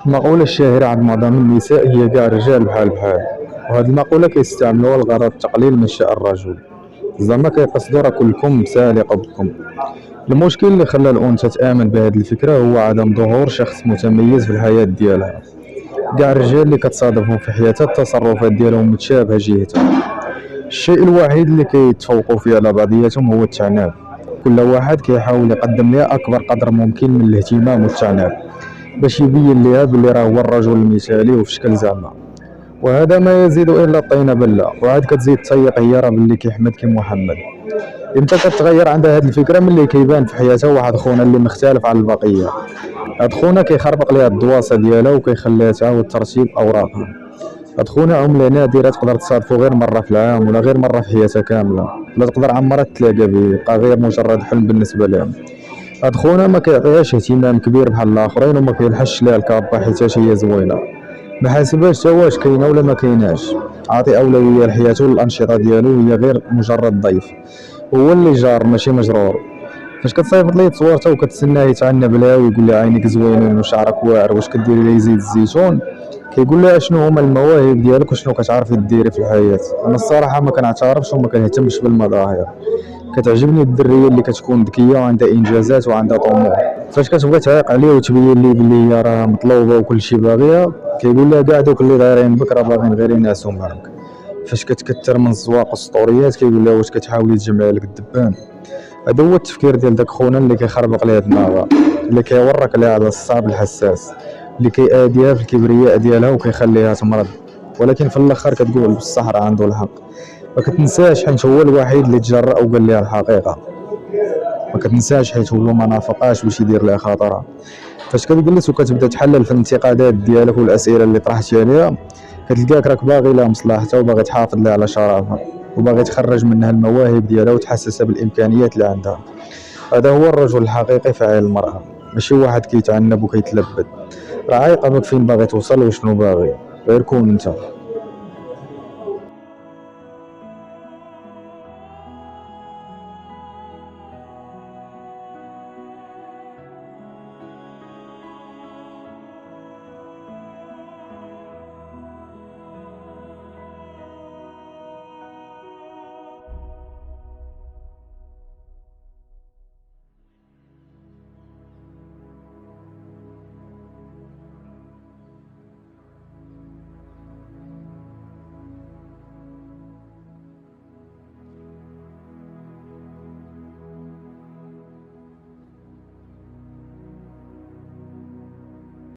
المقولة الشهيرة عند معظم النساء هي كاع الرجال بحال بحال، وهذه المقولة كيستعملوها لغرض تقليل من شأن الرجل، زعما كيقصدو راه كلكم سالقة بكم. المشكل اللي خلى الأنثى تآمن بهذه الفكرة هو عدم ظهور شخص متميز في الحياة ديالها. كاع الرجال اللي كتصادفهم في حياتها التصرفات ديالهم متشابهة جهتها، الشيء الوحيد اللي كيتفوقوا فيه على بعضياتهم هو التعناف. كل واحد كيحاول يقدم ليها أكبر قدر ممكن من الاهتمام والتعناف باش يبين ليها بلي راه هو الرجل المثالي وفي شكل زعما. وهذا ما يزيد الا الطينه بله، وعاد كتزيد تسيق هي راه بلي كيحمد كي محمد. امتى كتغير عندها هذه الفكره؟ ملي كيبان في حياتها واحد خونا اللي مختلف على البقيه. هاد خونا كيخربق ليها الدواسه ديالها وكيخليها تعاود ترتيب اوراقها. هاد خونا عمله نادره تقدر تصادفو غير مره في العام ولا غير مره في حياتها كامله، لا تقدر عمرها تلاقى به، يبقى غير مجرد حلم بالنسبه لهم. هاد خونا ما كيعطيهاش اهتمام كبير بحال الاخرين وما كيلحش ليها الكابا حيت هي زوينه، ما حاسباش تا واش كاينه ولا ما كايناش، عاطي اولويه لحياته والانشطه ديالو، هي غير مجرد ضيف، هو اللي جار ماشي مجرور. فاش كتصيفط ليه تصويرته وكتسناه يتعنى بها ويقول لها عينيك زوينين وشعرك واعر واش كديري لي زيت الزيتون، كيقول لها شنو هما المواهب ديالك وشنو كتعرفي ديري في الحياه. انا الصراحه ما كنعترفش وما كنهتمش بالمظاهر، كتعجبني الدريه اللي كتكون ذكيه وعندها انجازات وعندها طموح. فاش كتبغي تعيق عليه وتبين ليه بلي هي راه مطلوبه وكل شيء باغيه، كيقول لها كاع دوك اللي دايرين بك راه باغيين غير يناسوا معاك. فاش كتكثر من الزواق والسطوريات كيقول لها واش كتحاولي تجمعي لك الدبان. هذا هو التفكير ديال داك خونا اللي كيخربق ليها دماغها، اللي كيورك ليها على الصعب الحساس، اللي كيأديها في الكبرياء ديالها وكيخليها تمرض. ولكن في الاخر كتقول بصح راه عنده الحق. ما كتنساش حيت هو الوحيد اللي تجرأ وقال ليها الحقيقه، ما كتنساش حيت هو ما نافقاش باش يدير لها خاطرها. فاش كتجلس وكتبدا تحلل في الانتقادات ديالك والاسئله اللي طرحتي عليها، كتلقاك راك باغي لها مصلحتها وباغي تحافظ لها على شرفها وباغي تخرج منها المواهب ديالها وتحسسها بالامكانيات اللي عندها. هذا هو الرجل الحقيقي في عين المرأة، ماشي واحد كيتعنب وكيتلبد. راه عايقه بك فين باغي توصل وشنو باغي، غير كون انت.